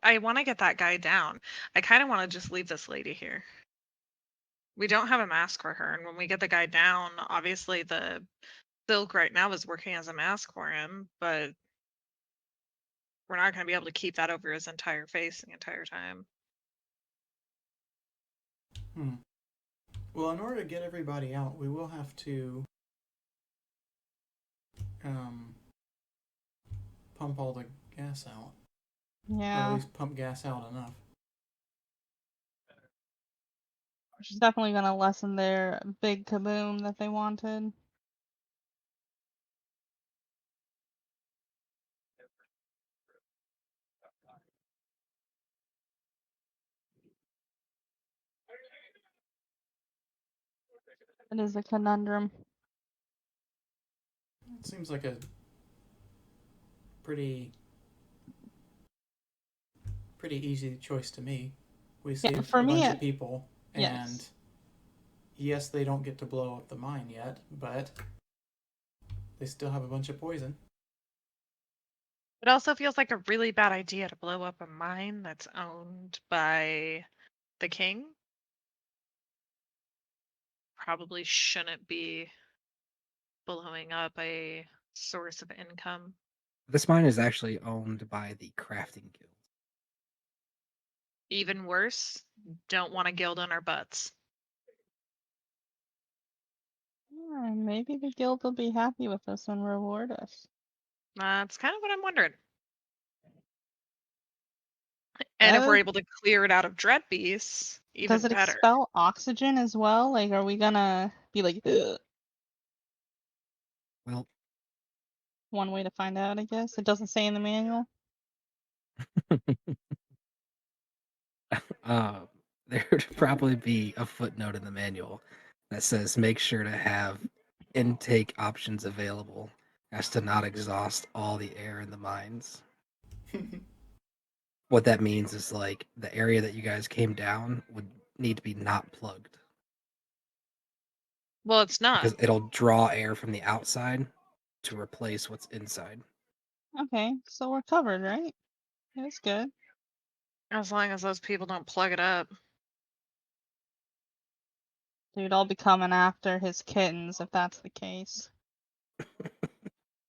I want to get that guy down. I kind of want to just leave this lady here. We don't have a mask for her, and when we get the guy down, obviously the silk right now is working as a mask for him, but we're not going to be able to keep that over his entire face the entire time. Well, in order to get everybody out, we will have to um, pump all the gas out, or at Yeah, least pump gas out enough. which is definitely gonna lessen their big kaboom that they wanted. It is a conundrum. It seems like a pretty easy choice to me. We Yeah, save for a me, bunch of people, and yes. yes, they don't get to blow up the mine yet, but they still have a bunch of poison. It also feels like a really bad idea to blow up a mine that's owned by the king. Probably shouldn't be blowing up a source of income. This mine is actually owned by the crafting guild. Even worse, don't want a guild on our butts. Maybe the guild will be happy with us and reward us. That's kind of what I'm wondering. And if we're able to clear it out of dread beasts, even Does it better. expel oxygen as well? Like, are we gonna be like, ugh? Well, One way to find out, I guess. It doesn't say in the manual. there would probably be a footnote in the manual that says make sure to have intake options available as to not exhaust all the air in the mines. What that means is like the area that you guys came down would need to be not plugged. Well, it's not. Because it'll draw air from the outside to replace what's inside. Okay, so we're covered, right? That's good. As long as those people don't plug it up. Dude, I'll be coming after his kittens if that's the case.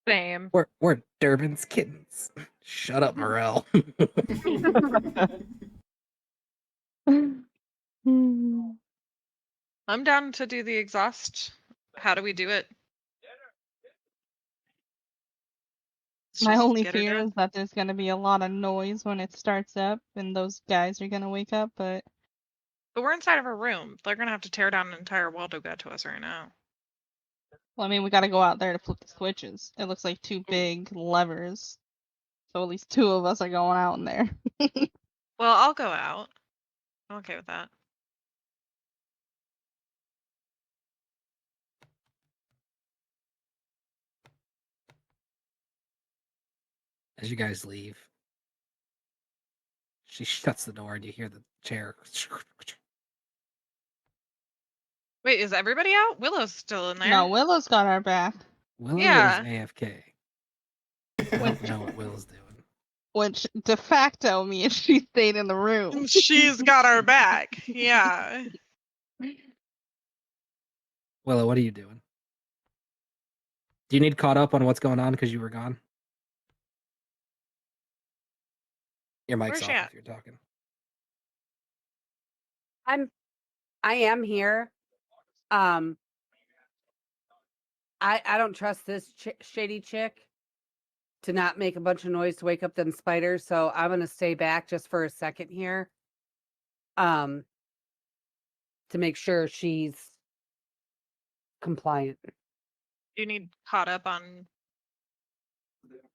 Same. We're Durbin's kittens. Shut up, Morel. I'm down to do the exhaust. How do we do it? My Just only get her fear done. is that there's gonna be a lot of noise when it starts up and those guys are gonna wake up, but But we're inside of a room. They're gonna have to tear down an entire wall to get to us right now. well, I mean, we gotta go out there to flip the switches. It looks like two big levers. So at least two of us are going out in there. Well, I'll go out. I'm okay with that. As you guys leave, she shuts the door and you hear the chair. Wait, is everybody out? Willow's still in there. No, Willow's got our back. Willow Yeah. is AFK. I don't know what Willow's doing. Which de facto means she stayed in the room. She's got our back. Yeah. Willow, what are you doing? Do you need caught up on what's going on because you were gone? Your mic's Where's off she at? if you're talking. I am here. I don't trust this shady chick to not make a bunch of noise to wake up them spiders, so I'm gonna stay back just for a second here. To make sure she's compliant. Do you need caught up on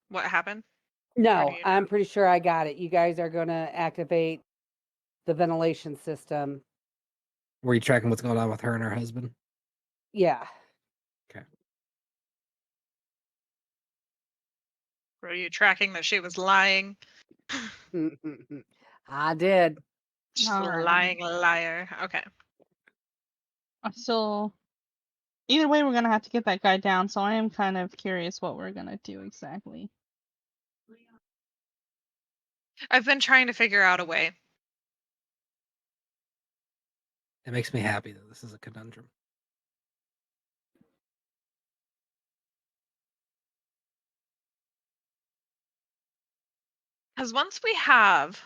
what happened? No, you I'm pretty sure I got it. You guys are gonna activate the ventilation system. Were you tracking what's going on with her and her husband? Yeah. Okay. Were you tracking that she was lying? I did. She's All a right. lying liar. Okay. So either way, we're gonna have to get that guy down. So I am kind of curious what we're gonna do exactly. I've been trying to figure out a way. It makes me happy that this is a conundrum. Because once we have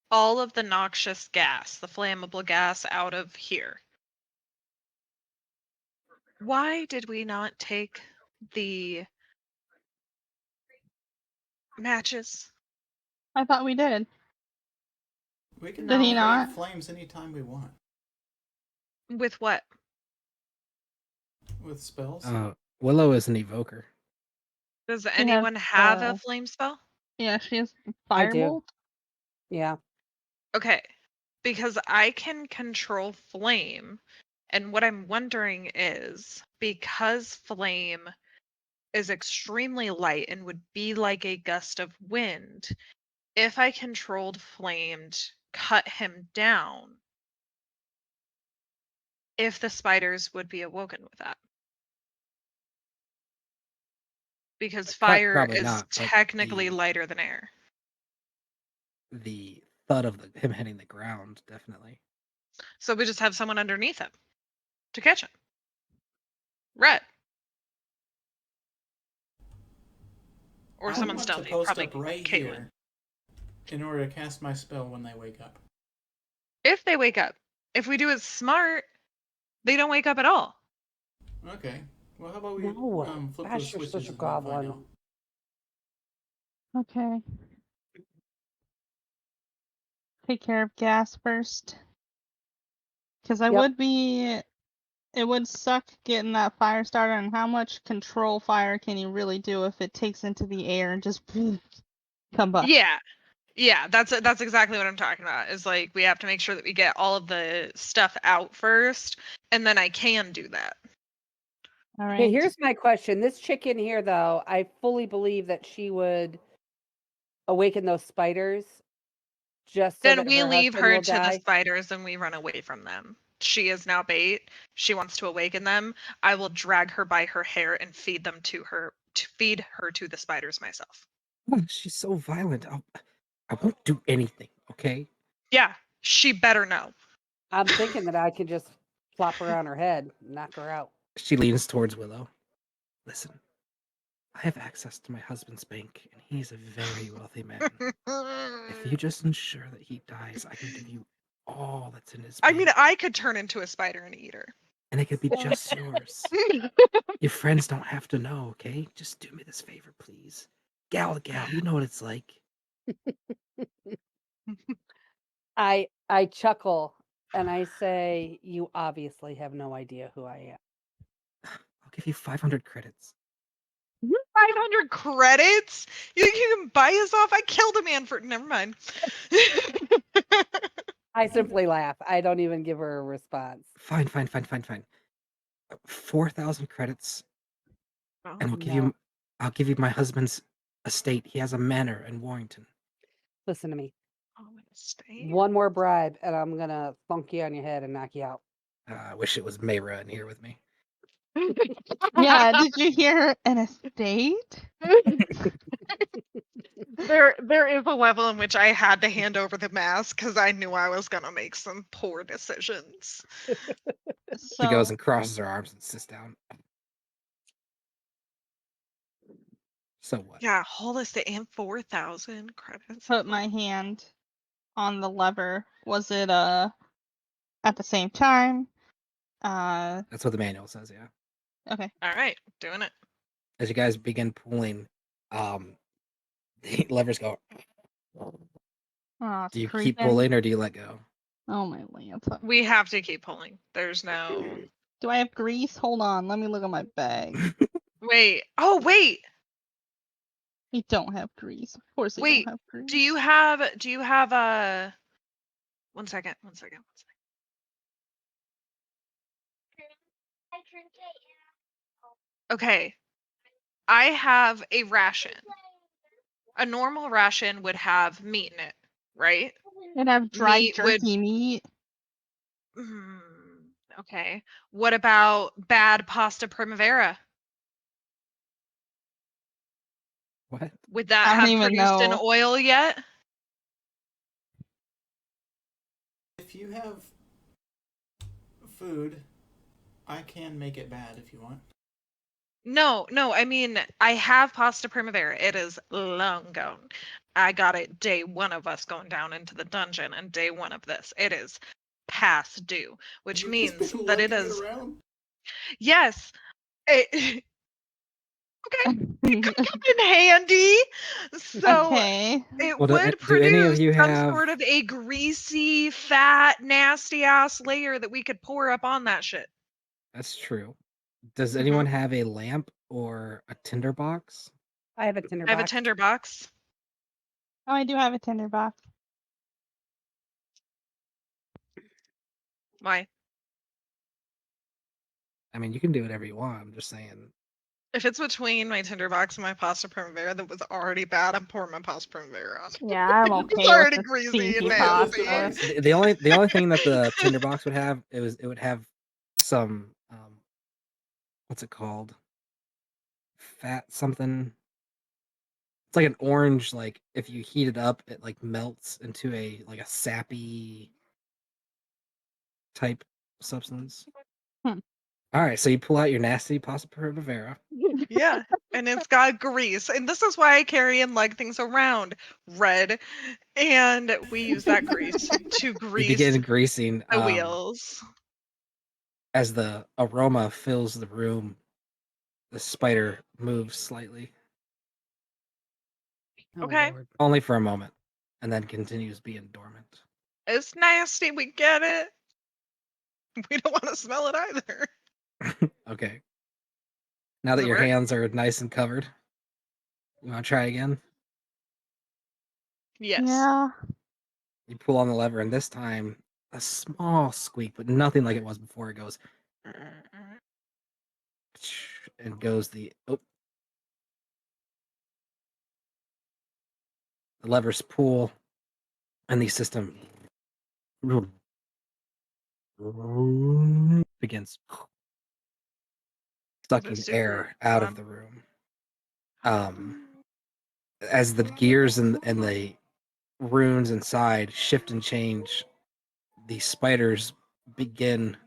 all of the noxious gas, the flammable gas out of here, why did we not take the matches? I thought we did. We can Did he No. not? create flames anytime we want With what? with spells. Willow is an evoker. Does She has, anyone have a flame spell? Yeah, she has I do. firebolt. Yeah. Okay. Because I can control flame. And what I'm wondering is because flame is extremely light and would be like a gust of wind, if I controlled flame to cut him down, if the spiders would be awoken with that. Because fire Probably is not, but technically lighter than air. the thud of him hitting the ground, definitely. So we just have someone underneath him to catch him. Red. Or I someone want stealthy. to post Probably up right Caitlin. here in order to cast my spell when they wake up. If they wake up. If we do it smart, they don't wake up at all. Okay. Well, how about we No. flip Gosh, those you're switches such a and we'll find goblin. out. Okay. Take care of gas first. Because I Yep. would be. It would suck getting that fire starter, and how much control fire can you really do if it takes into the air and just combust? Yeah, that's exactly what I'm talking about. Is like we have to make sure that we get all of the stuff out first, and then I can do that. All right. Okay, here's my question. This chick in here, though, I fully believe that she would awaken those spiders just so Then that we her leave husband her will to the die. spiders and we run away from them. She is now bait. She wants to awaken them. I will drag her by her hair and feed them to her to feed her to the spiders myself. Oh, she's so violent. I won't do anything, okay? Yeah, she better know. I'm thinking that I could just plop her on her head and knock her out. She leans towards Willow. Listen, I have access to my husband's bank, and he's a very wealthy man. If you just ensure that he dies, I can give you all that's in his I bank. mean, I could turn into a spider and eat her. And it could be just yours. Your friends don't have to know, okay? Just do me this favor, please. Gal to gal, you know what it's like. I chuckle and I say, "You obviously have no idea who I am." I'll give you 500 credits. 500 credits? You think you can buy us off? I killed a man for. Never mind. I simply laugh. I don't even give her a response. Fine. 4,000 credits, and No. I'll give you my husband's estate. He has a manor in Warrington. Listen to me. Oh, an estate? One more bribe, and I'm gonna thunk you on your head and knock you out. I wish it was Mayra in here with me. Yeah, did you hear an estate? There is a level in which I had to hand over the mask because I knew I was gonna make some poor decisions. She goes So and crosses her arms and sits down. So what? Yeah, hold us to and 4,000 credits. put my hand on the lever. Was it at the same time? That's what the manual says, yeah. Okay. All right, doing it. As you guys begin pulling, the levers go. Oh, it's Do you keep creeping. pulling or do you let go? Oh my lance. We have to keep pulling. There's no. Do I have grease? Hold on, let me look at my bag. Wait. Oh, wait. You don't have grease. Of course you Wait. don't have grease. Do you have a? One second. Okay. I have a ration. A normal ration would have meat in it, right? It'd have dried Meat would. jerky meat. Mm, okay. What about bad pasta primavera? What? Would that I don't have even produced an know. oil yet? If you have food, I can make it bad if you want. No, I mean, I have pasta primavera. It is long gone. I got it day one of us going down into the dungeon and day one of this. It is past due, which You've just means been that it lugging it is. around? Yes. It, okay. It could come in handy. So Okay. it Well, would do any of produce you some have? sort of a greasy, fat, nasty ass layer that we could pour up on that shit. That's true. Does Mhm. anyone have a lamp or a tinderbox? I have a tinder I have a box. tinder box. Oh, I do have a tinderbox. Why? I mean, you can do whatever you want. I'm just saying. If it's between my tinder box and my pasta primavera that was already bad, I'm pouring my pasta primavera on. Yeah, I'm It's okay with already the greasy and stinky Look at this nasty. device. The only thing that the tinderbox would have it would have some what's it called? Fat something. It's like an orange. Like if you heat it up, it like melts into a sappy type substance. Hmm. All right, so you pull out your nasty pasta primavera. Yeah, and it's got grease. And this is why I carry and lug things around red. And we use that grease to You grease begin greasing the wheels. as the aroma fills the room. The spider moves slightly, Oh, Okay. Lord. only for a moment, and then continues being dormant. It's nasty. We get it. We don't want to smell it either. Okay. Now Does that it your work? hands are nice and covered, you want to try again? Yes. Yeah. You pull on the lever, and this time a small squeak, but nothing like it was before. It goes, and goes the levers pull, and the system begins sucking super air out of fun. the room. As the gears and the runes inside shift and change, the spiders begin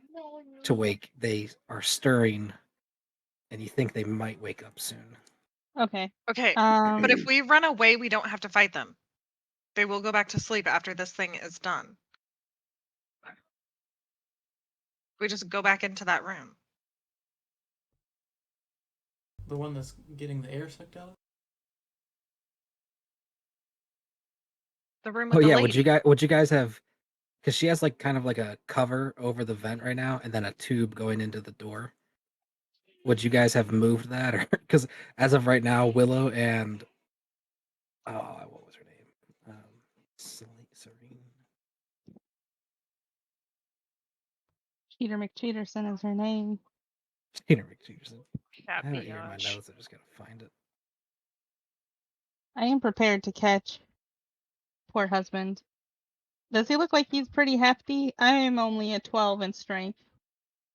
to wake. They are stirring, and you think they might wake up soon. Okay. Okay, but if Um. we run away, we don't have to fight them. They will go back to sleep after this thing is done. We just go back into that room. The one that's getting the air sucked out of? The room Oh with the yeah, lady. would you guys have? Because she has like kind of like a cover over the vent right now, and then a tube going into the door. Would you guys have moved that, or because as of right now, Willow and what was her name? Serene. Cheater McCheaterson is her name. Peter McPherson. I Cat have it here in my biatch. notes. I just gotta find it. I am prepared to catch. Poor husband. Does he look like he's pretty hefty? I am only a 12 in strength.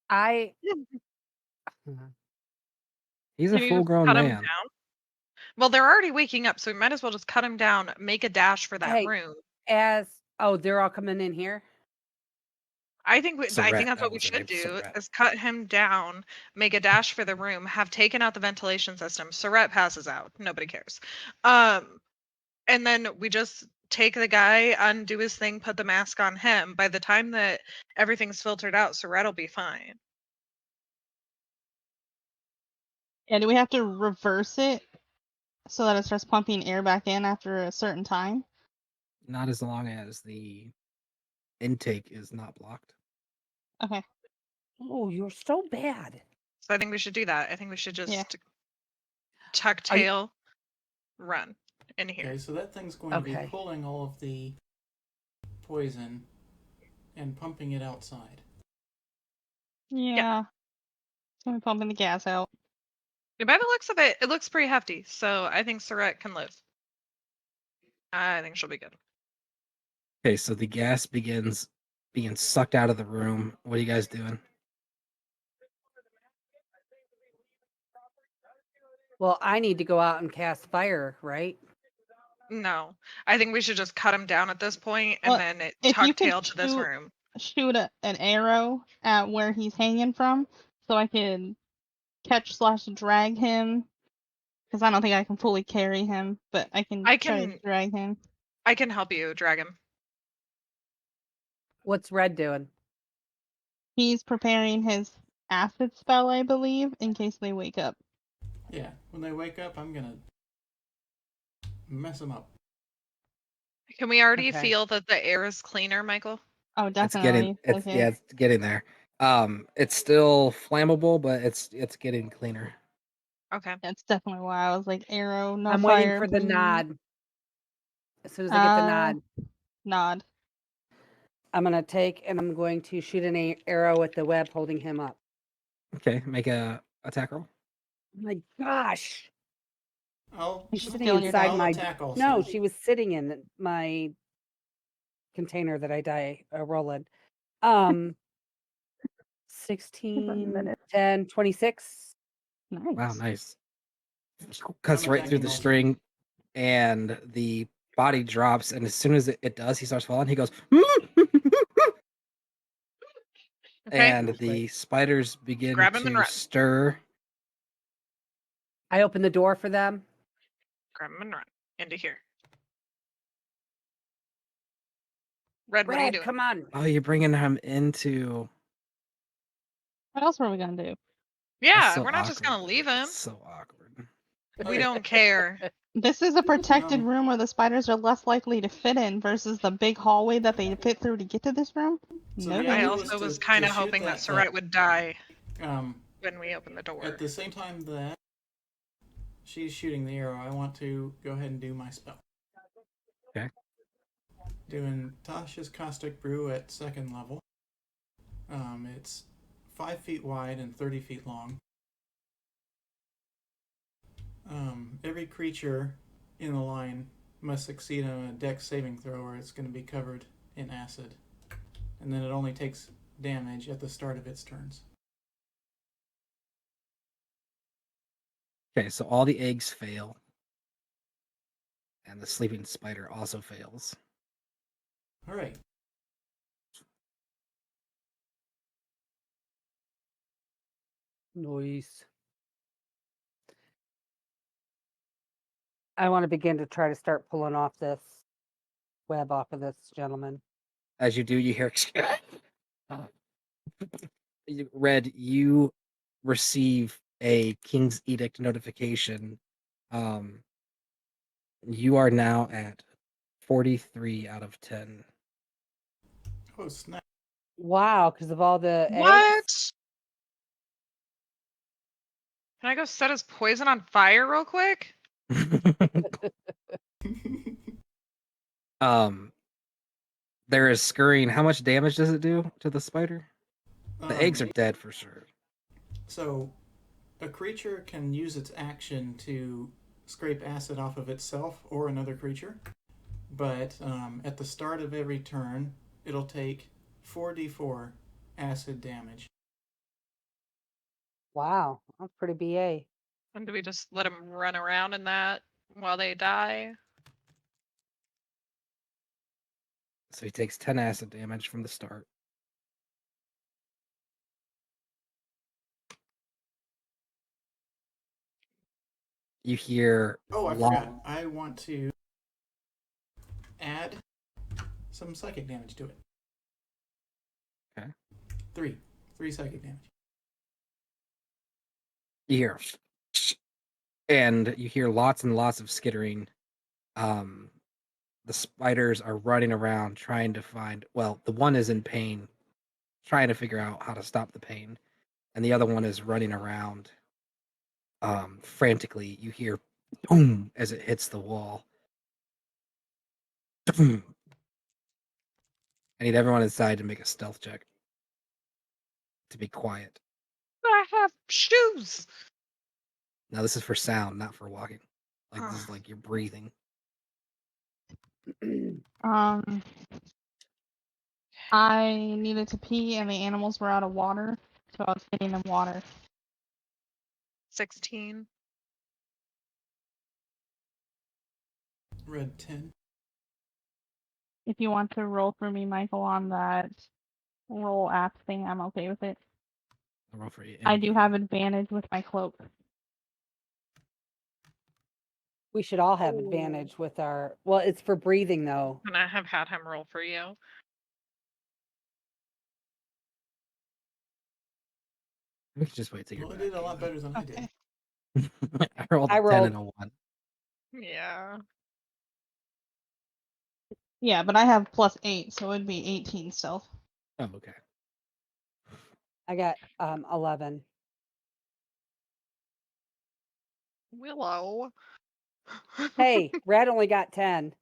I He's a Can you just full-grown cut him man. down? Well, they're already waking up, so we might as well just cut him down, make a dash for that Hey. room. they're all coming in here. I think Surratt, that's that what we was her should name, do Surratt. is cut him down, make a dash for the room, have taken out the ventilation system. Surratt passes out. Nobody cares. And then we just take the guy, undo his thing, put the mask on him. By the time that everything's filtered out, Surratt will be fine. And do we have to reverse it so that it starts pumping air back in after a certain time? Not as long as the intake is not blocked. Okay. Oh, you're so bad. So I think we should do that. I think we should just Yeah. tuck Are you- tail, run in here. Okay, so that thing's going to be Okay. pulling all of the poison and pumping it outside. Yeah. So I'm pumping the gas out. And by the looks of it, it looks pretty hefty. So I think Surratt can live. I think she'll be good. Okay, so the gas begins being sucked out of the room. What are you guys doing? Well, I need to go out and cast fire, right? No, I think we should just cut him down at this point and Well, then if you tuck could tail to this shoot- room. shoot an arrow at where he's hanging from, so I can catch/drag him. Because I don't think I can fully carry him, but I can I try to can drag him. I can help you drag him. What's Red doing? He's preparing his acid spell, I believe, in case they wake up. Yeah, when they wake up, I'm gonna mess them up. Can we already Okay. feel that the air is cleaner, Michael? Oh, It's getting definitely. it's Okay. yeah, it's getting there. It's still flammable, but it's getting cleaner. Okay. That's definitely why I was like, arrow, no I'm fire. waiting for the please. nod. As soon as I get the nod, Nod. I'm gonna take and I'm going to shoot an arrow at the web holding him up. Okay, make a attack roll. Oh my gosh. I'll, She's She's sitting stealing your inside I'll my attack also. No, she was sitting in my container that I roll in. 16, minutes. 10, 26. Nice. Wow, nice. Cuts I'm right through attacking the also. string, and the body drops. And as soon as it does, he starts falling. He goes, Okay. and the spiders begin Grab him and to run. stir. I open the door for them. Grab him and run into here. Red, what are you Red, doing? come on. Oh, you're bringing him into. What else were we gonna do? Yeah, That's so we're not just awkward. gonna leave him. That's so awkward. We don't care. This is a protected Um, room where the spiders are less likely to fit in versus the big hallway that they fit through to get to this room. So No the I idea thanks. also was to kind of shoot hoping that that Surratt would die um, when we opened the door. at the same time that she's shooting the arrow, I want to go ahead and do my spell. Okay. Doing Tasha's Caustic Brew at 2nd level. It's 5 feet wide and 30 feet long. Every creature in the line must succeed on a dex saving throw or it's going to be covered in acid. And then it only takes damage at the start of its turns. Okay, so all the eggs fail, and the sleeping spider also fails. All right. Nice. I want to begin to try to start pulling off this web off of this gentleman. As you do, you hear. Red, you receive a King's Edict notification. You are now at 43 out of 10. Oh, snap. Wow, because of all the eggs. What? Can I go set his poison on fire real quick? There is scurrying. How much damage does it do to the spider? The eggs are Um, dead for sure. So, a creature can use its action to scrape acid off of itself or another creature. But at the start of every turn, it'll take 4d4 acid damage. Wow, that's pretty BA. And do we just let him run around in that while they die? So he takes 10 acid damage from the start. You hear. Oh, I forgot. I want to add some psychic damage to it. Okay. 3 psychic damage. You hear. And you hear lots and lots of skittering. The spiders are running around trying to find. Well, the one is in pain, trying to figure out how to stop the pain, and the other one is running around frantically. You hear boom as it hits the wall. I need everyone inside to make a stealth check to be quiet. I have shoes. Now this is for sound, not for walking. Like this is like you're breathing. I needed to pee and the animals were out of water, so I was getting them water. 16. Red 10. If you want to roll for me, Michael, on that roll app thing. I'm okay with it. I'll roll for you. I do have advantage with my cloak. We should all have advantage with our. Well, it's for breathing though. And I have had him roll for you. We could just wait till you're Well, it back. did a lot better than I did. Okay. I rolled a I 10 rolled- and a 1. Yeah. Yeah, but I have +8, so it'd be 18 stealth. Oh, okay. I got 11. Willow. Hey, Red only got 10.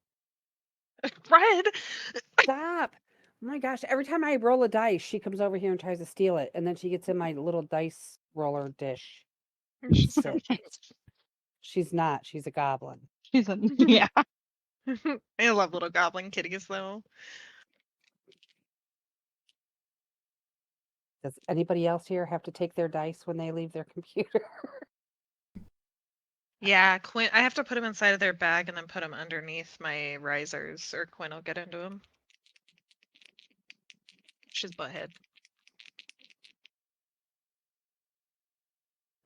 Red. Stop. Oh my gosh. Every time I roll a dice, she comes over here and tries to steal it. And then she gets in my little dice roller dish. She's so Sick. She's not. She's a goblin. She's a yeah. I love little goblin kitties though. Does anybody else here have to take their dice when they leave their computer? Yeah, Quinn. I have to put them inside of their bag and then put them underneath my risers, or Quinn will get into them. She's butthead.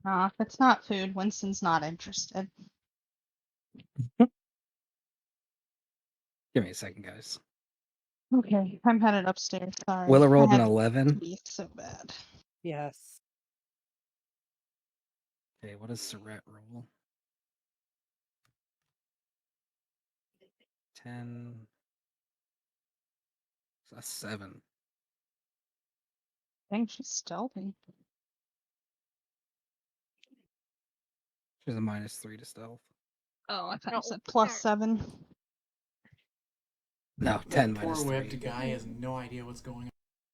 If it's not food, Winston's not interested. Give me a second, guys. Okay, I'm headed upstairs. Sorry. Willow rolled I an had 11. teeth so bad. Yes. Okay, what does Surratt roll? 10. So that's 7. I think she's stealthy. She's a -3 to stealth. Oh, I thought No. you said +7. No, That 10 poor minus webbed 3. guy has no idea what's going on.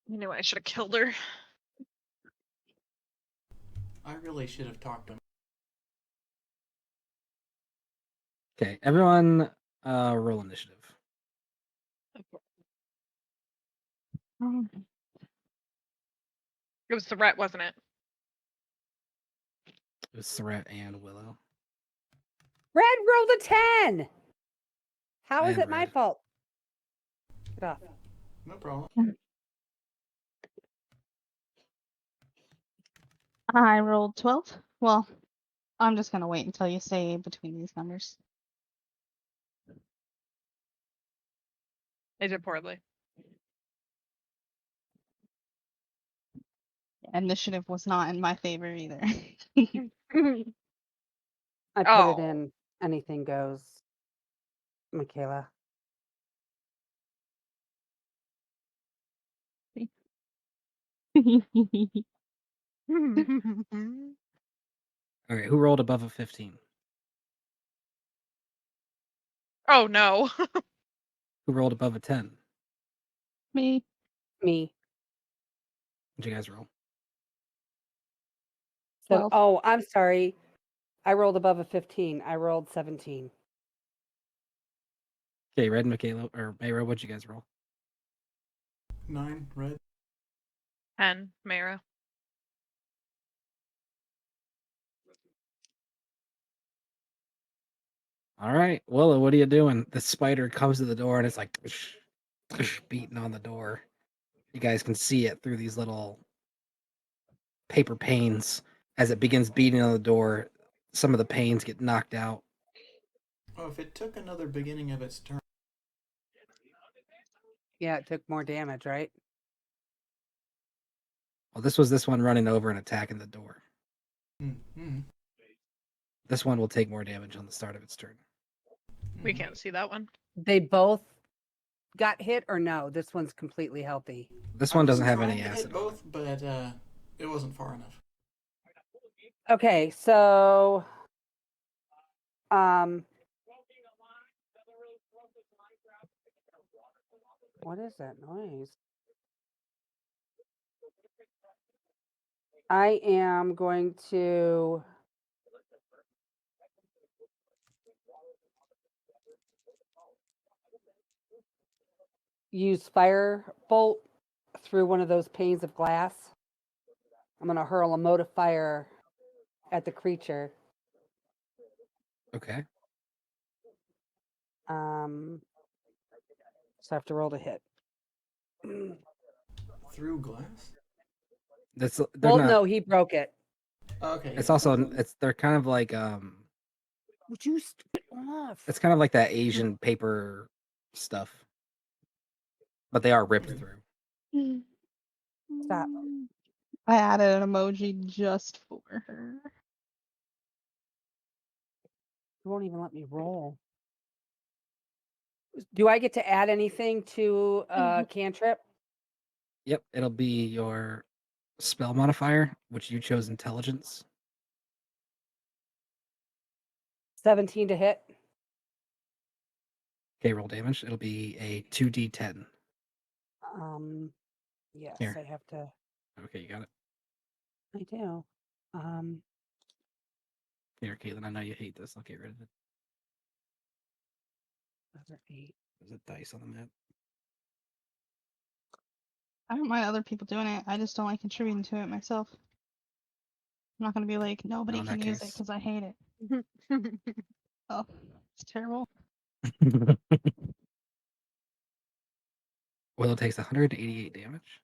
You knew I should have killed her. I really should have talked to him. Okay, everyone roll initiative. It was the rat, wasn't it? It was Surratt and Willow. Red rolled a 10. How is And it my Red. fault? Get off. No problem. I rolled 12. Well, I'm just gonna wait until you say between these numbers. I did poorly. Initiative was not in my favor either. I put it Oh. in anything goes. Michaela. Okay, who rolled above a 15? Oh no. Who rolled above a 10? Me. Me. What'd you guys roll? So, 12. oh, I'm sorry. I rolled above a 15. I rolled 17. Okay, Red and Michaela, or Mayra, what'd you guys roll? 9, red. 10, Mayra. All right, Willow, what are you doing? The spider comes to the door and it's like beating on the door. You guys can see it through these little paper panes as it begins beating on the door. Some of the panes get knocked out. Oh, if it took another beginning of its turn. Yeah, it took more damage, right? Well, this was this one running over and attacking the door. Mm-hmm. This one will take more damage on the start of its turn. We can't see that one. They both got hit or no? This one's completely healthy. This I one was doesn't have trying any to hit acid. both, but it wasn't far enough. Okay, so what is that noise? I am going to use firebolt through one of those panes of glass. I'm going to hurl a mote of fire at the creature. Okay. So I have to roll to hit. through glass? They're Well, not. no, he broke it. Okay. It's Yeah, also that's fine. they're kind of like Would you stop off? it's kind of like that Asian paper stuff, but they are ripped Okay. through. Stop. I added an emoji just for her. You won't even let me roll. Do I get to add anything to cantrip? Yep, it'll be your spell modifier, which you chose intelligence. 17 to hit. Okay, roll damage. It'll be a 2d10. Yes, Here. I have to. Okay, you got it. I do. Here, Caitlin, I know you hate this. I'll get rid of it. Another 8. There's a dice on the map. I don't mind other people doing it. I just don't like contributing to it myself. I'm not gonna be like, nobody in can that use it case. because I hate it. Oh, it's terrible. Willow takes 188 damage.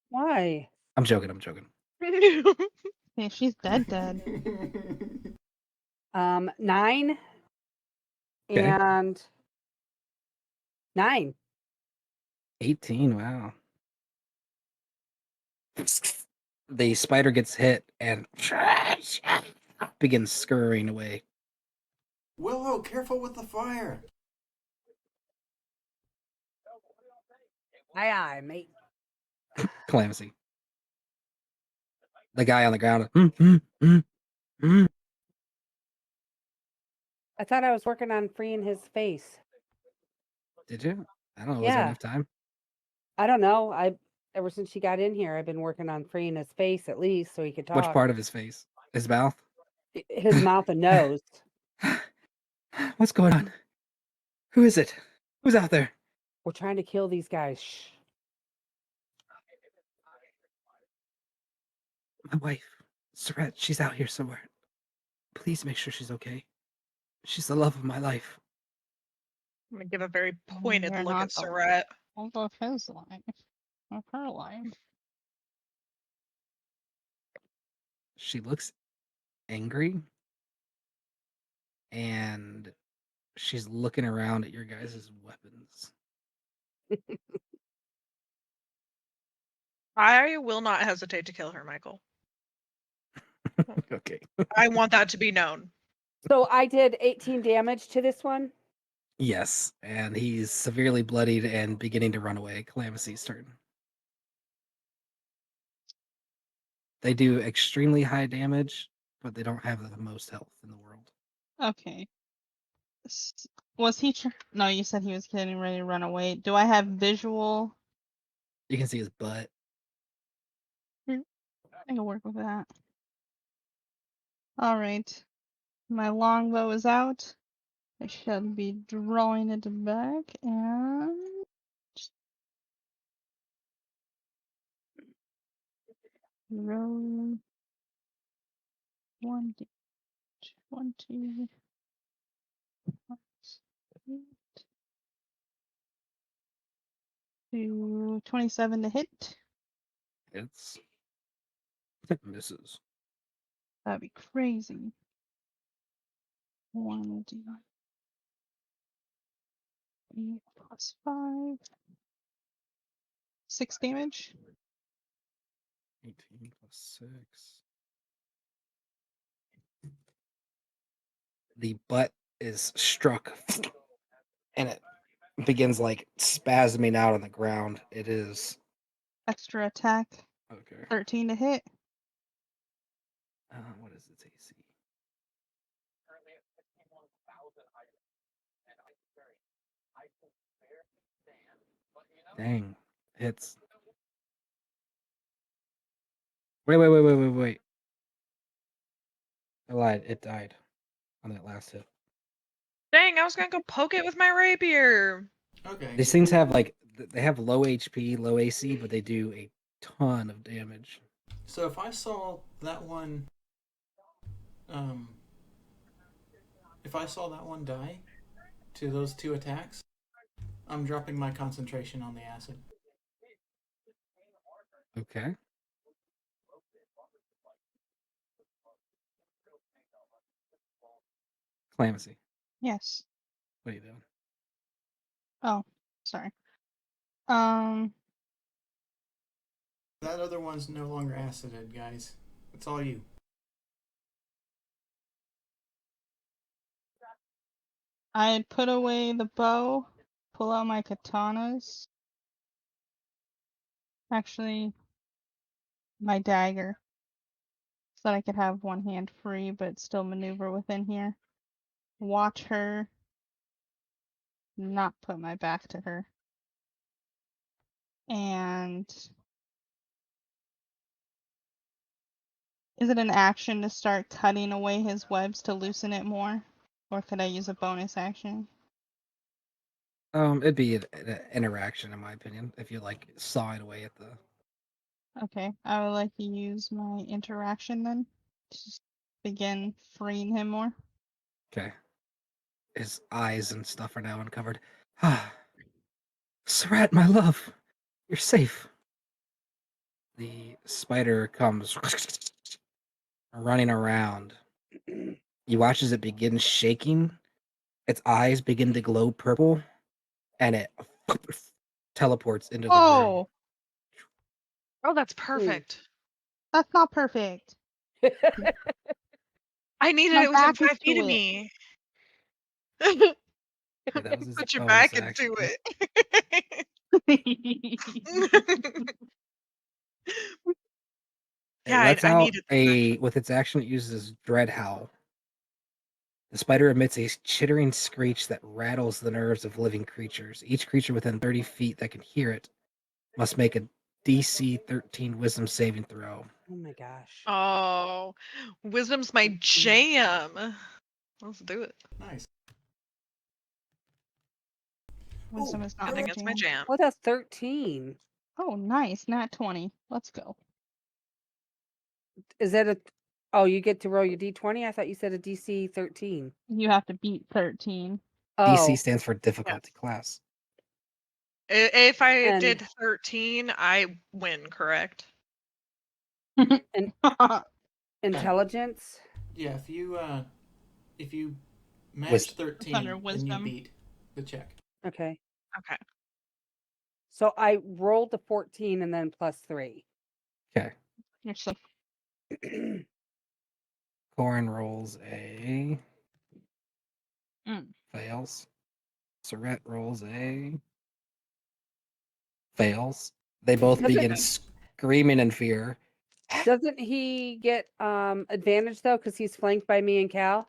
Why? I'm joking. Yeah, she's dead. 9 Okay. and 9. 18, wow. The spider gets hit and begins scurrying away. Willow, careful with the fire. Aye, mate. Calamity. The guy on the ground. I thought I was working on freeing his face. Did you? I don't know. Was there Yeah. enough time? I don't know. Ever since she got in here, I've been working on freeing his face at least so he could talk. Which part of his face? His mouth? His mouth and nose. What's going on? Who is it? Who's out there? We're trying to kill these guys. Shh. My wife, Surette. She's out here somewhere. Please make sure she's okay. She's the love of my life. I'm gonna give a very pointed You're look not at the Surette. love of his life, of her life. She looks angry and she's looking around at your guys' weapons. I will not hesitate to kill her, Michael. Okay. I want that to be known. So I did 18 damage to this one. Yes, and he's severely bloodied and beginning to run away. Calamity's turn. They do extremely high damage, but they don't have the most health in the world. Okay. Was he? No, you said he was getting ready to run away. Do I have visual? You can see his butt. I can work with that. All right. My longbow is out. I should be drawing it back and roll 1d20 to 27 to hit. It's misses. That'd be crazy. 1d8 plus 5. 6 damage. 18 plus 6. The butt is struck and it begins like spasming out on the ground. It is Extra attack. okay. 13 to hit. What is its AC? Dang, hits. Wait. I lied. It died on that last hit. Dang, I was gonna go poke it with my rapier. Okay. These things have like they have low HP, low AC, but they do a ton of damage. So if I saw that one, if I saw that one die to those 2 attacks, I'm dropping my concentration on the acid. Okay. Clemency, Yes. what are you doing? Oh, sorry. Um, That other one's no longer acided, guys. It's all you. I put away the bow, pull out my katanas. Actually, my dagger, so that I could have one hand free but still maneuver within here. Watch her, not put my back to her. And is it an action to start cutting away his webs to loosen it more? Or could I use a bonus action? It'd be an interaction, in my opinion, if you like sawing away at the. Okay, I would like to use my interaction then. Just begin freeing him more. Okay. His eyes and stuff are now uncovered. Ah, Sarat, my love, you're safe. The spider comes running around. You watch as it begins shaking. Its eyes begin to glow purple, and it teleports into the room. Oh, Oh, that's Hmm. perfect. that's not perfect. I needed My it within back is 5 feet to of it. me. Yeah, that was his Put your bonus back action. into it. It Yeah, lets I out needed a with its action. It uses dread howl. The spider emits a chittering screech that rattles the nerves of living creatures. Each creature within 30 feet that can hear it must make a DC 13 Wisdom saving throw. Oh my gosh. Oh, wisdom's my jam. Let's do it. Nice. Wisdom Oh, is not I my think it's my jam. jam. Oh, that's 13. Oh, nice. Nat 20. Let's go. Is that a? Oh, you get to roll your d20. I thought you said a DC 13. You have to beat 13. DC Oh, stands for difficulty Yes. class. If I And- did 13, I win, correct? and intelligence. yeah. If you match Wisdom. 13, under then you wisdom. beat the check. Okay. Okay. So I rolled the 14 and then plus 3. Okay. You're so Corin rolls a Mm. fails. Saret rolls a fails. They both Doesn't- begin screaming in fear. Doesn't he get advantage though because he's flanked by me and Cal?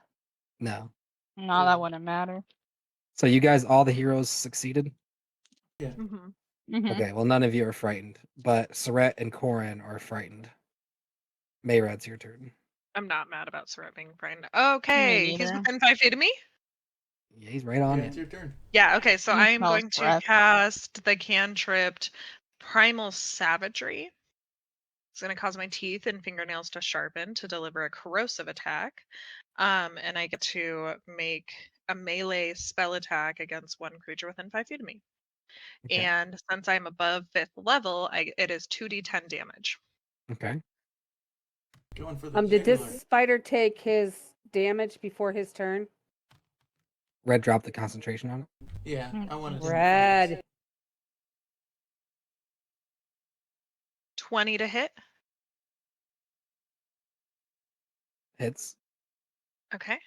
No. No, that wouldn't matter. So you guys, all the heroes succeeded? Yeah. Mm-hmm. Mm-hmm. Okay, well, none of you are frightened, but Saret and Corin are frightened. Mayrad's your turn. I'm not mad about Surratt being frightened. Okay, he's neither. within 5 feet of me? Yeah, he's right on Yeah, you. it's your turn. Yeah, okay, so I am smells going to breath. cast the cantripped Primal Savagery. It's going to cause my teeth and fingernails to sharpen to deliver a corrosive attack. And I get to make a melee spell attack against one creature within 5 feet of me. Okay. And since I'm above 5th level, it is 2d10 damage. Okay. Going for the Did jugular. this spider take his damage before his turn? Red dropped the concentration on it. Yeah, I wanted to. Red. 20 to hit. Hits. Okay.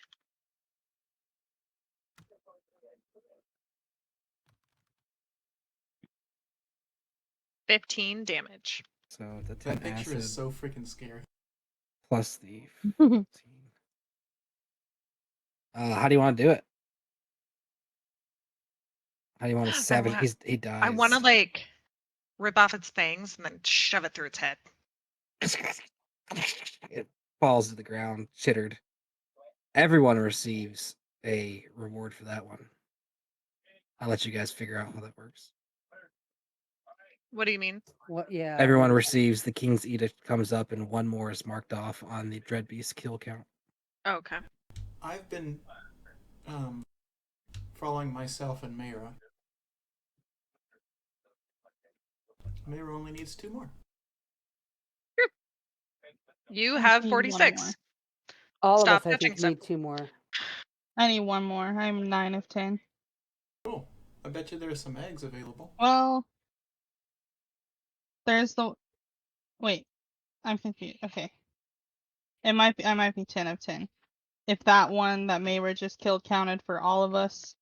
$15 damage. So the 10 That picture acid is so freaking scary. plus the 14. How do you want to do it? How do you want to savage? He dies. I want to like rip off its fangs and then shove it through its head. It falls to the ground, chittered. Everyone receives a reward for that one. I'll let you guys figure out how that works. What do you mean? What? Yeah. Everyone receives the King's Edict comes up, and one more is marked off on the Dreadbeast kill count. Oh, okay. I've been following myself and Mayra. Mayra only needs 2 more. You I have need one 46. more. All of Stop us, I touching think, stuff. need 2 more. I need one more. I'm 9 of 10. Cool. I bet you there's some eggs available. Well, there's the. Wait, I'm confused. Okay, it might be. I might be 10 of 10. If that one that Mayra just killed counted for all of us,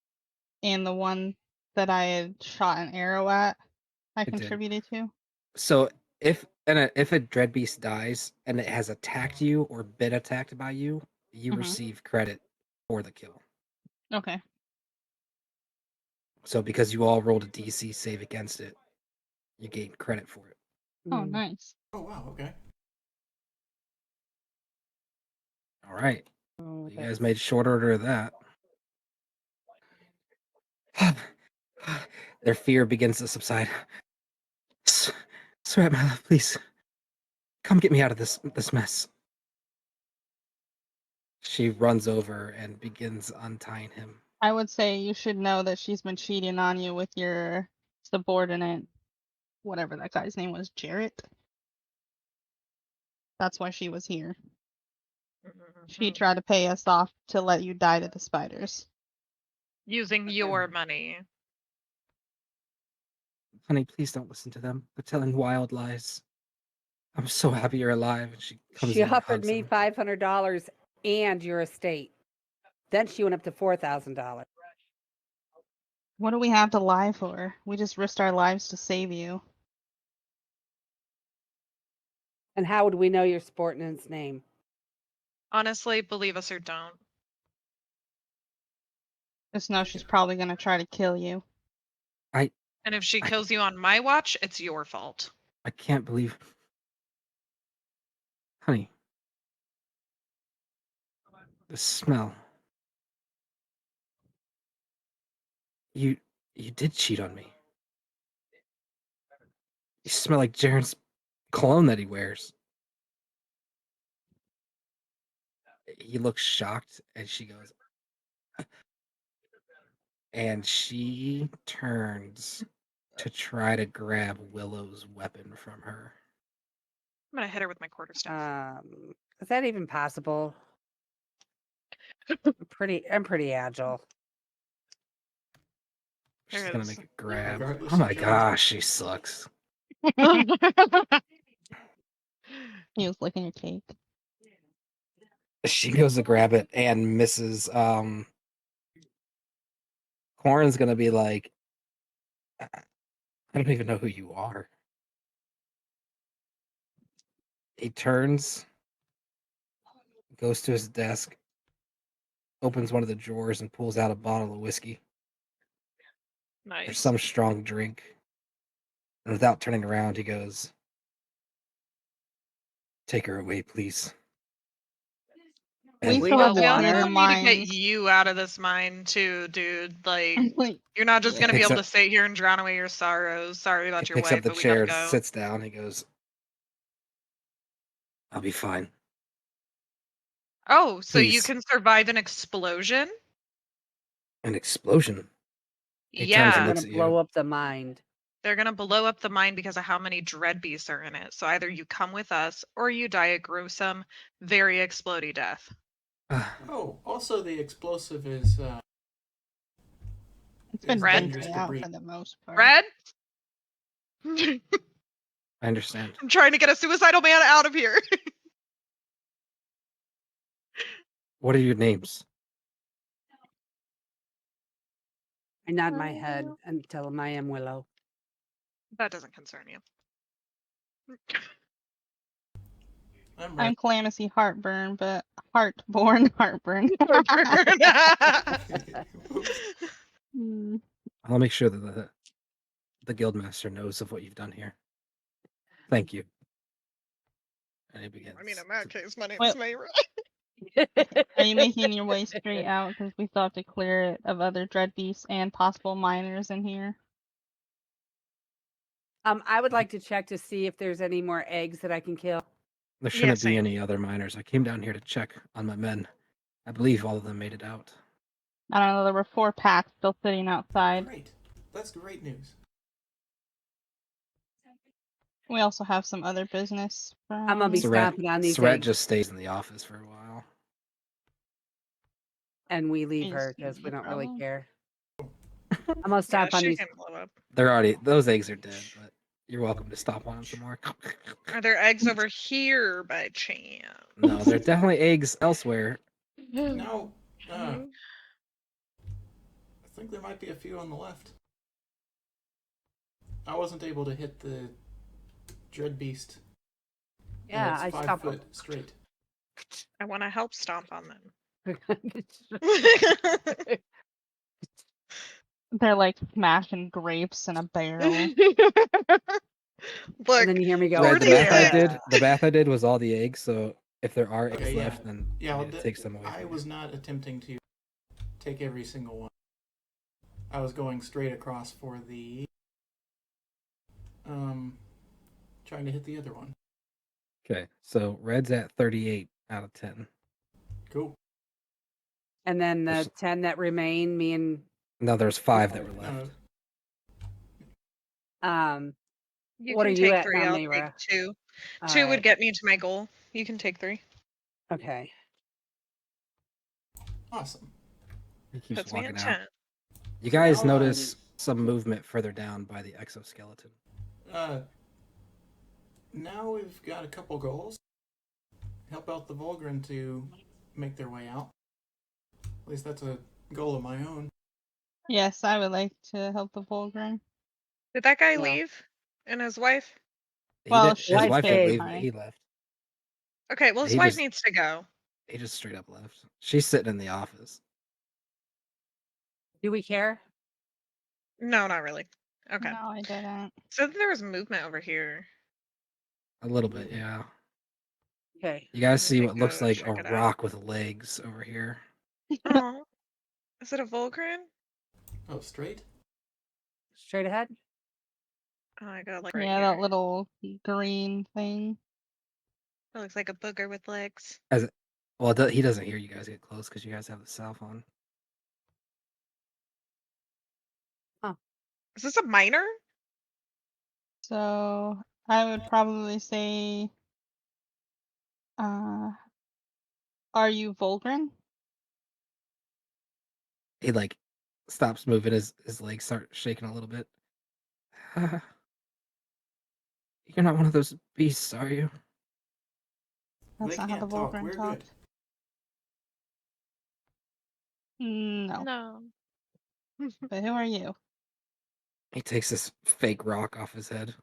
and the one that I had shot an arrow at, I It did. contributed to. So if a dread beast dies and it has attacked you or been attacked by you, you Mhm. receive credit for the kill. Okay. So because you all rolled a DC save against it, you gain credit for it. Oh, Mm. nice. Oh wow. Okay. All right, Oh, you guys made short order of that. Their fear begins to subside. Sweat, my love, please come get me out of this mess. She runs over and begins untying him. I would say you should know that she's been cheating on you with your subordinate, whatever that guy's name was, Jarrett. That's why she was here. She Mhm. tried to pay us off to let you die to the spiders. Using your money. Honey, please don't listen to them. They're telling wild lies. I'm so happy you're alive. And she comes She in and offered hugs me him. $500 and your estate. Then she went up to $4,000. What do we have to lie for? We just risked our lives to save you. And how would we know your subordinate's name? Honestly, believe us or don't. Just know she's probably gonna try to kill you. And if she I- kills you on my watch, it's your fault. I can't believe. Honey, the smell. You did cheat on me. You smell like Jaren's cologne that he wears. He looks shocked, and she goes, and she turns to try to grab Willow's weapon from her. I'm gonna hit her with my quarterstaff. Is that even possible? I'm pretty agile. There She's it gonna is. make a grab. Regardless Oh of my Jaren's- gosh, she sucks. He was licking your cake. She goes to grab it and misses. Corin's gonna be like, I don't even know who you are. He turns, goes to his desk, opens one of the drawers, and pulls out a bottle of whiskey or Nice. some strong drink. And without turning around, he goes, "Take her away, please." We And We still know have We one in also the water. need to get mines. you out of this mine too, dude. Like, Like, you're not just yeah. gonna be Picks able up- to stay here and drown away your sorrows. Sorry he about your picks wife, up the but we gotta chair, go. sits down. He goes, "I'll be fine." Oh, so you Please. can survive an explosion? An explosion. He turns They're and Yeah, looks gonna at blow you. up the mine. they're gonna blow up the mine because of how many dread beasts are in it. So either you come with us or you die a gruesome, very explodey death. Oh, also the explosive is It's been Red? dangerous vented to out breathe. for the most part. Red? I understand. I'm trying to get a suicidal man out of here. What are your names? I nod my head and tell him I am Willow. That doesn't concern you. I'm I'm Red. Calamithy Heartburn, but Heartborn Heartburn. Oops. Hmm. I'll make sure that the guildmaster knows of what you've done here. Thank you. And he begins. I mean, in that case, my name's Well- Mayra. Are you making your way straight out? Because we still have to clear it of other dread beasts and possible miners in here. I would like to check to see if there's any more eggs that I can kill. There shouldn't be same. any other miners. I came down here to check on my men. I believe all of them made it out. I don't know. There were 4 packs still sitting outside. Great. That's great news. We also have some other business. I'm gonna be From... stomping on these Surratt eggs, just stays in the office for a while. and we leave Is her because we the don't really problem. care. I'm gonna Yeah, stomp on she these. can blow up. Those eggs are dead, but you're welcome to stomp on them some more. Are there eggs over here by chance? No, there are definitely eggs elsewhere. Now, I think there might be a few on the left. I wasn't able to hit the dread beast. Yeah, it's I 5 stomp 'em. foot straight. I want to help stomp on them. They're like smashing grapes in a barrel. And Look, then you hear me go, Red, 46. the math I did was all the eggs, so if there are eggs Okay, yeah. left, then Yeah, I need to take some away I from was not attempting to take every single one. I was going straight across for the trying to hit the other one. you. Okay, so Red's at 38 out of 10. Cool. and then the There's- 10 that remain, me and Now there's 5 that were left. You what are can you take at 3. now, I'll take Mayra? 2. All 2 would right. get me to my goal. You can take 3. Okay. Awesome. He keeps Puts me walking at out. 10. You guys Now, notice some movement further down by the exoskeleton. Now we've got a couple goals. Help out the Volgren to make their way out. At least that's a goal of my own. Yes, I would like to help the Volgren. Did that guy Yeah. leave? And his wife? Well, His she Wife wife didn't stayed. leave, but he left. Okay, well, his He wife just- needs to go. He just straight up left. She's sitting in the office. Do we care? No, not really. Okay. No, I didn't. So there was movement over here. A little bit, yeah. Okay. You guys We see could what looks go like check a it out. rock with legs over here. Oh, is it a Volgren? Oh, straight? Straight ahead. Oh, I got like right Yeah, here. that little green thing. It looks like a booger with legs. Well, he doesn't hear you guys get close because you guys have the cell phone. Is this a miner? So I would probably say, are you Volgren? He like stops moving. His legs start shaking a little bit. You're not one of those beasts, are you? That's They not how the can't talk. Volgren We're talk. good. No. No. But who are you? He takes this fake rock off his head.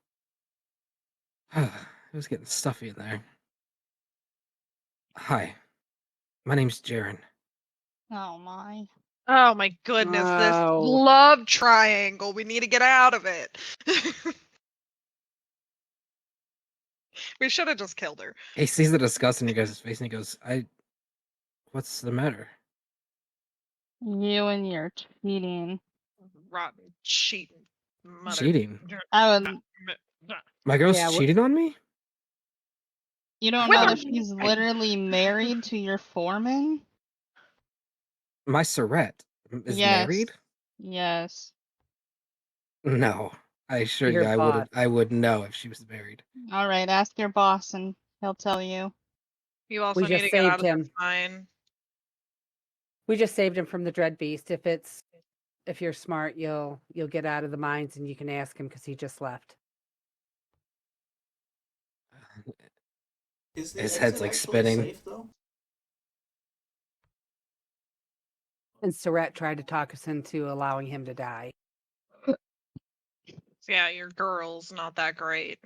It was getting stuffy in there. Hi, my name's Jaren. Oh my. Oh my goodness, this Oh. love triangle. We need to get out of it. We should have just killed her. He sees the disgust in your guys' face and he goes, what's the matter? You and your cheating. Rotten, cheating, mother. Cheating? I would. My girl's Yeah, cheating on me? You don't Quit know the- that she's literally married to your foreman? My Surratt is Yes. married? Yes. No. I assure Your you boss. I would know if she was married. All right, ask your boss and he'll tell you. You also need just to get out saved of him. this mine. We just saved him from the dread beast. If you're smart, you'll get out of the mines and you can ask him because he just left. Is the His exit head's, like, actually spinning. safe though? And Surratt tried to talk us into allowing him to die. Yeah, your girl's not that great.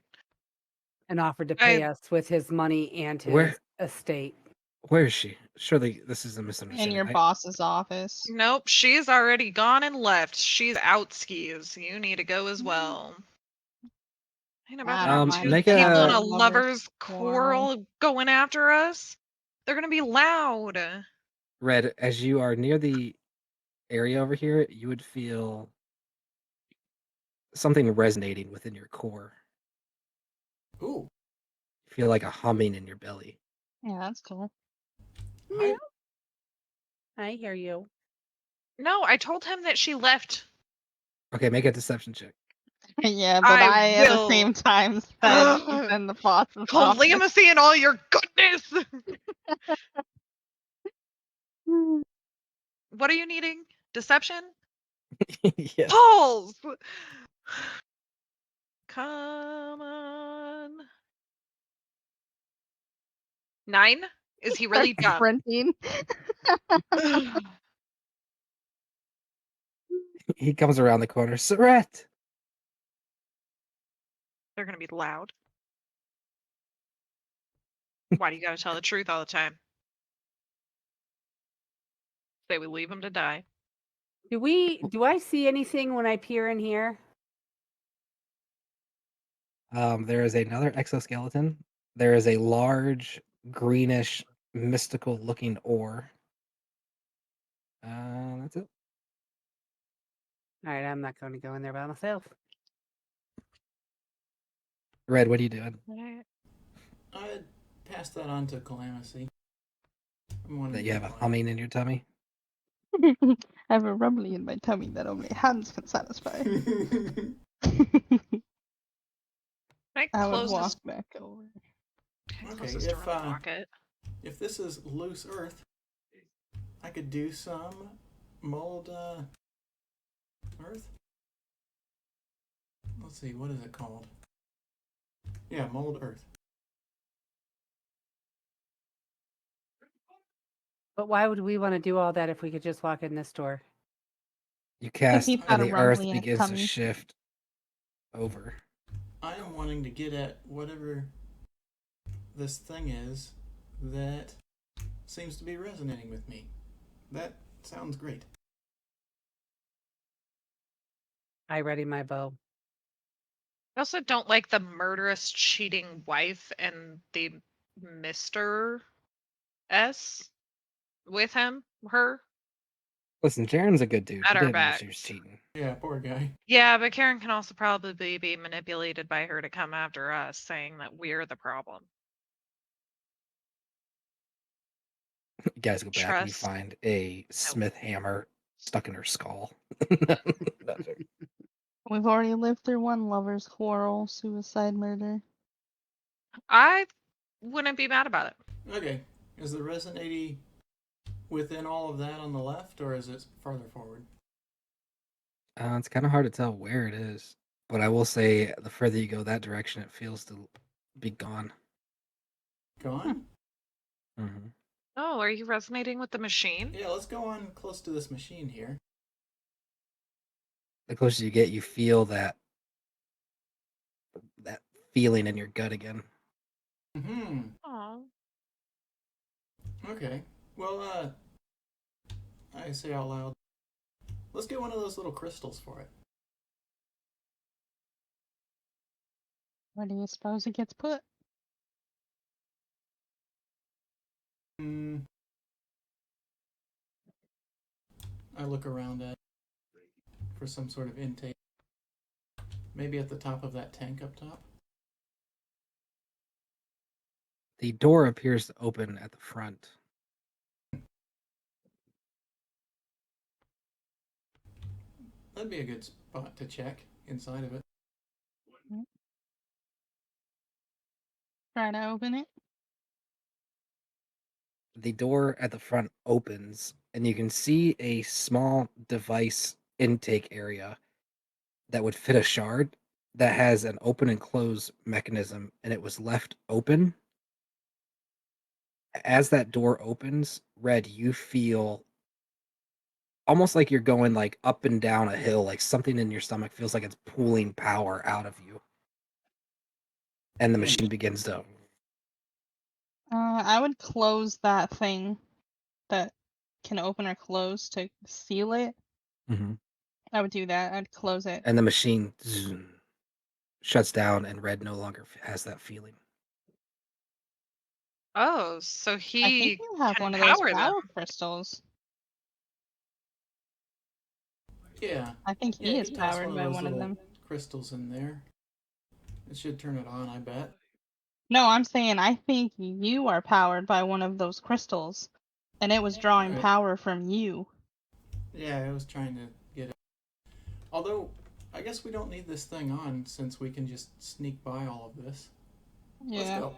And offered to pay us with his money and his Where- estate. Where is she? Surely this is a In misunderstanding. your boss's office. Nope, she's already gone and left. She's out skis. You need to go as well. Ain't about I to don't have mind two make people in having a a lover's quarrel. quarrel going after us. They're gonna be loud. Red, as you are near the area over here, you would feel something resonating within your core. Ooh. You feel like a humming in your belly. Yeah, that's cool. I, I hear you. No, I told him that she left. Okay, make a deception check. Yeah, but I at the will same time said she's in the boss's office. calamity and all your goodness. What are you needing? Deception? Yes. Pulse! Come on. 9? Is he really dumb? Sprinting. He comes around the corner. Surette! They're gonna be loud. Why do you gotta tell the truth all the time? Say we leave him to die. Do I see anything when I peer in here? There is another exoskeleton. There is a large, greenish, mystical looking ore. That's it. All right, I'm not going to go in there by myself. Red, what are you doing? I'd pass that on to Calamity. That you have a humming in your tummy? I have a rumbling in my tummy that only hands can satisfy. I I would close walk this, back over. close Okay, this door in the pocket. if this is loose earth, I could do some mold earth. Let's see, what is it called? Yeah, mold earth. But why would we want to do all that if we could just walk in this door? You cast, he's and got a the earth rumbly in his begins to tummy. shift over. I am wanting to get at whatever this thing is that seems to be resonating with me. That sounds great. I ready my bow. I also don't like the murderous, cheating wife and the Mr. S with him, her, Listen, Jaren's a good dude. at He our didn't know she was backs. cheating. Yeah, poor guy. Yeah, but Karen can also probably be manipulated by her to come after us, saying that we're the problem. You guys go back and you Trust. find a smith hammer stuck in her skull. We've already lived through one lover's quarrel, suicide, murder. I wouldn't be mad about it. Okay, is the resonating within all of that on the left, or is it farther forward? It's kind of hard to tell where it is, but I will say the further you go that direction, it feels to be gone. Gone? Mm-hmm. Oh, are you resonating with the machine? Yeah, let's go on close to this machine here. The closer you get, you feel that feeling in your gut again. Mm-hmm. Oh. Okay. Well, I say out loud, let's get one of those little crystals for it. Where do you suppose it gets put? I look around at for some sort of intake. Maybe at the top of that tank up top. The door appears to open at the front. That'd be a good spot to check inside of it. Try to open it. The door at the front opens, and you can see a small device intake area that would fit a shard that has an open and close mechanism, and it was left open. As that door opens, Red, you feel almost like you're going like up and down a hill, like something in your stomach feels like it's pulling power out of you. And the machine begins to. I would close that thing that can open or close to seal it. Mm-hmm. I would do that. I'd close it. And the machine shuts down, and Red no longer has that feeling. Oh, so I he think you have can one of those power them. power crystals. Yeah. I think he is you toss powered by those one of little them. crystals in there. It should turn it on, I bet. No, I'm saying I think you are powered by one of those crystals, and it was drawing Alright. power from you. Yeah, I was trying to get it. Although, I guess we don't need this thing on since we can just sneak by all of this. Let's Yeah. go.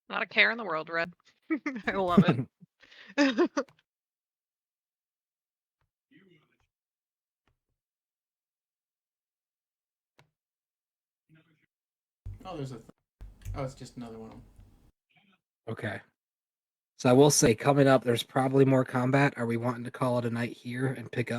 Not a care in the world, Red. I love it. Oh, there's a. Oh, it's just another one. Okay. So I will say, coming up, there's probably more combat. Are we wanting to call it a night here and pick up